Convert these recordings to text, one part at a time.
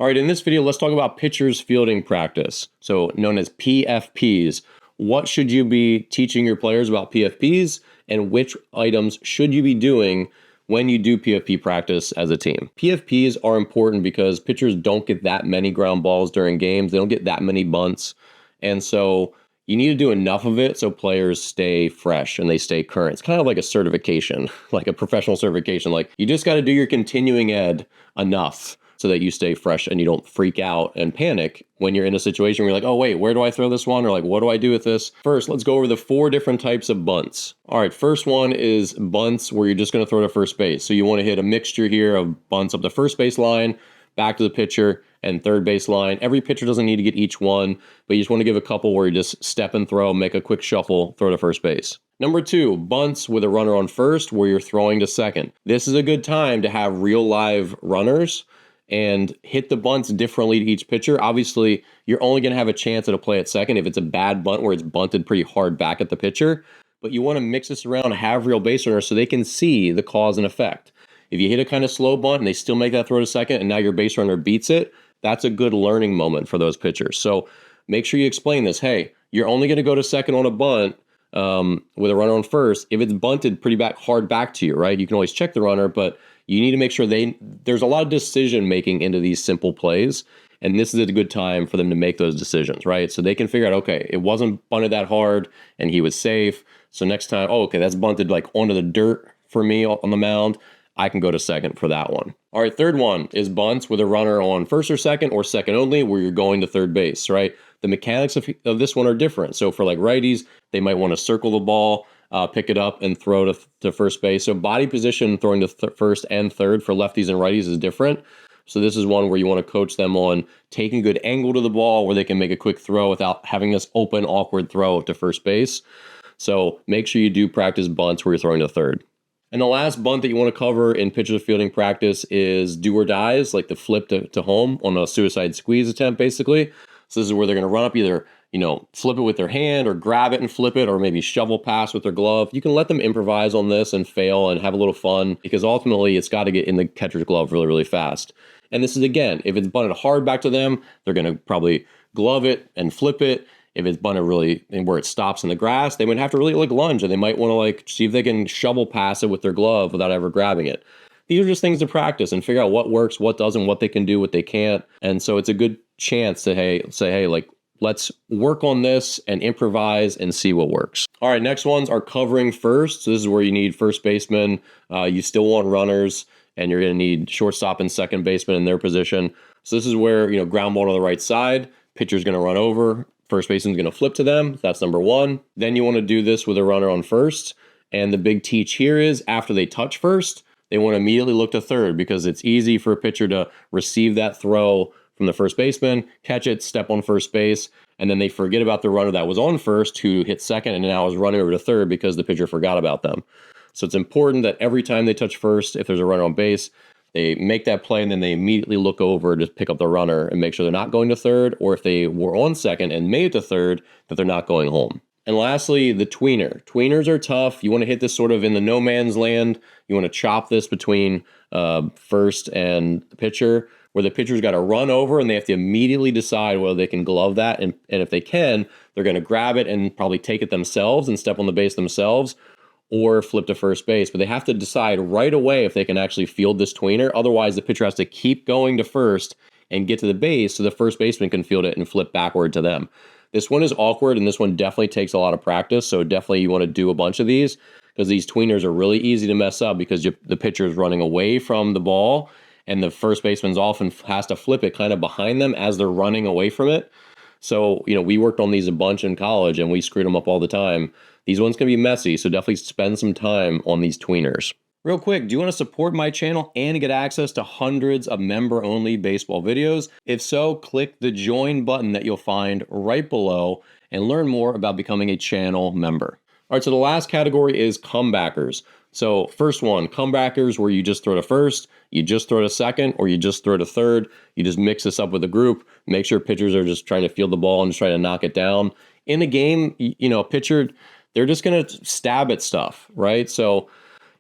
All right, in this video, let's talk about pitchers fielding practice, so known as PFPs. What should you be teaching your players about PFPs, and which items should you be doing when you do PFP practice as a team? PFPs are important because pitchers don't get that many ground balls during games. They don't get that many bunts. And so you need to do enough of it so players stay fresh and they stay current. It's kind of like a certification, like a professional certification. Like you just got to do your continuing ed enough so that you stay fresh and you don't freak out and panic when you're in a situation where you're like, oh, wait, where do I throw this one? Or like, what do I do with this? First, let's go over the 4 different types of bunts. All right, first one is bunts where you're just going to throw to first base. So you want to hit a mixture here of bunts up the first base line, back to the pitcher, and third base line. Every pitcher doesn't need to get each one, but you just want to give a couple where you just step and throw, make a quick shuffle, throw to first base. Number 2, bunts with a runner on first where you're throwing to second. This is a good time to have real live runners and hit the bunts differently to each pitcher. Obviously, you're only going to have a chance at a play at second if it's a bad bunt where it's bunted pretty hard back at the pitcher, but you want to mix this around and have real base runners so they can see the cause and effect. If you hit a kind of slow bunt and they still make that throw to second and now your base runner beats it, that's a good learning moment for those pitchers. So make sure you explain this. Hey, you're only going to go to second on a bunt with a runner on first if it's bunted pretty hard back to you, right? You can always check the runner, but you need to make sure there's a lot of decision making into these simple plays. And this is a good time for them to make those decisions, right? So they can figure out, okay, it wasn't bunted that hard and he was safe. So next time, oh, okay, that's bunted like onto the dirt for me on the mound. I can go to second for that one. All right, third one is bunts with a runner on first or second only where you're going to third base, right? The mechanics of this one are different. So for like righties, they might want to circle the ball, pick it up and throw to first base. So body position throwing to first and third for lefties and righties is different. So this is one where you want to coach them on taking good angle to the ball where they can make a quick throw without having this open, awkward throw to first base. So make sure you do practice bunts where you're throwing to third. And the last bunt that you want to cover in pitcher fielding practice is do or dies, like the flip to home on a suicide squeeze attempt, basically. So this is where they're going to run up either, flip it with their hand or grab it and flip it or maybe shovel pass with their glove. You can let them improvise on this and fail and have a little fun because ultimately it's got to get in the catcher's glove really, really fast. And this is, again, if it's bunted hard back to them, they're going to probably glove it and flip it. If it's bunted really where it stops in the grass, they might have to really lunge and they might want to see if they can shovel pass it with their glove without ever grabbing it. These are just things to practice and figure out what works, what doesn't, what they can do, what they can't. And so it's a good chance to say, let's work on this and improvise and see what works. All right, next ones are covering first. So this is where you need first baseman. You still want runners and you're going to need shortstop and second baseman in their position. So this is where, ground ball to the right side, pitcher's going to run over. First baseman's going to flip to them. That's number 1. Then you want to do this with a runner on first. And the big teach here is after they touch first, they want to immediately look to third because it's easy for a pitcher to receive that throw from the first baseman, catch it, step on first base, and then they forget about the runner that was on first who hit second and now is running over to third because the pitcher forgot about them. So it's important that every time they touch first, if there's a runner on base, they make that play and then they immediately look over to pick up the runner and make sure they're not going to third, or if they were on second and made it to third, that they're not going home. And lastly, the tweener. Tweeners are tough. You want to hit this sort of in the no man's land. You want to chop this between first and the pitcher, where the pitcher's got to run over and they have to immediately decide whether they can glove that. And if they can, they're going to grab it and probably take it themselves and step on the base themselves, or flip to first base. But they have to decide right away if they can actually field this tweener. Otherwise, the pitcher has to keep going to first and get to the base so the first baseman can field it and flip backward to them. This one is awkward, and this one definitely takes a lot of practice. So definitely you want to do a bunch of these because these tweeners are really easy to mess up because the pitcher is running away from the ball and the first baseman's often has to flip it kind of behind them as they're running away from it. So, we worked on these a bunch in college and we screwed them up all the time. These ones can be messy, so definitely spend some time on these tweeners. Real quick, do you want to support my channel and get access to hundreds of member-only baseball videos? If so, click the join button that you'll find right below and learn more about becoming a channel member. All right, so the last category is comebackers. So first one, comebackers where you just throw to first, you just throw to second, or you just throw to third. You just mix this up with the group. Make sure pitchers are just trying to field the ball and just trying to knock it down. In a game, pitcher, they're just going to stab at stuff, right? So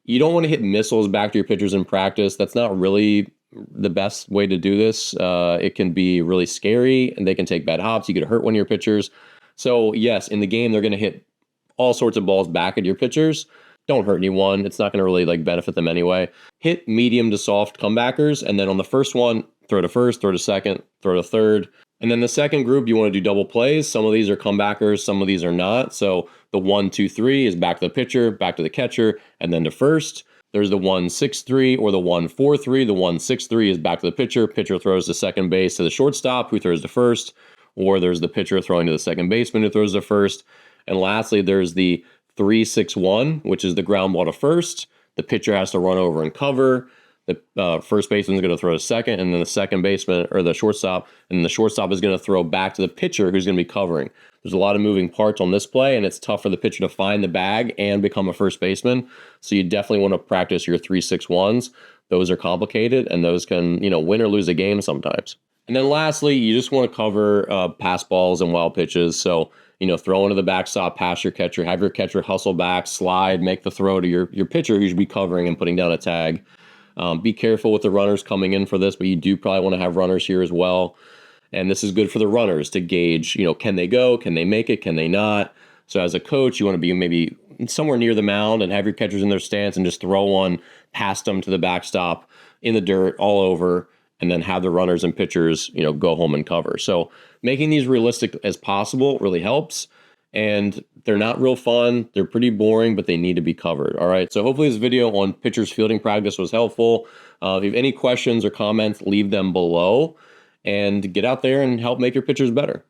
you don't want to hit missiles back to your pitchers in practice. That's not really the best way to do this. It can be really scary, and they can take bad hops. You could hurt one of your pitchers. So yes, in the game, they're going to hit all sorts of balls back at your pitchers. Don't hurt anyone. It's not going to really like benefit them anyway. Hit medium to soft comebackers, and then on the first one, throw to first, throw to second, throw to third. And then the second group, you want to do double plays. Some of these are comebackers, some of these are not. So the 1-2-3 is back to the pitcher, back to the catcher, and then to first. There's the 1-6-3 or the 1-4-3. The 1-6-3 is back to the pitcher. Pitcher throws to second base to the shortstop, who throws to first. Or there's the pitcher throwing to the second baseman, who throws to first. And lastly, there's the 3-6-1, which is the ground ball to first. The pitcher has to run over and cover. The first baseman is going to throw to second, and then the second baseman or the shortstop, and the shortstop is going to throw back to the pitcher who's going to be covering. There's a lot of moving parts on this play, and it's tough for the pitcher to find the bag and become a first baseman. So you definitely want to practice your 3-6-1s. Those are complicated, and those can, win or lose a game sometimes. And then lastly, you just want to cover pass balls and wild pitches. So, throw into the backstop, pass your catcher, have your catcher hustle back, slide, make the throw to your pitcher who should be covering and putting down a tag. Be careful with the runners coming in for this, but you do probably want to have runners here as well. And this is good for the runners to gauge, can they go? Can they make it? Can they not? So as a coach, you want to be maybe somewhere near the mound and have your catchers in their stance and just throw one past them to the backstop in the dirt all over, and then have the runners and pitchers, go home and cover. So making these realistic as possible really helps. And they're not real fun. They're pretty boring, but they need to be covered. All right. So hopefully this video on pitchers fielding practice was helpful. If you have any questions or comments, leave them below and get out there and help make your pitchers better.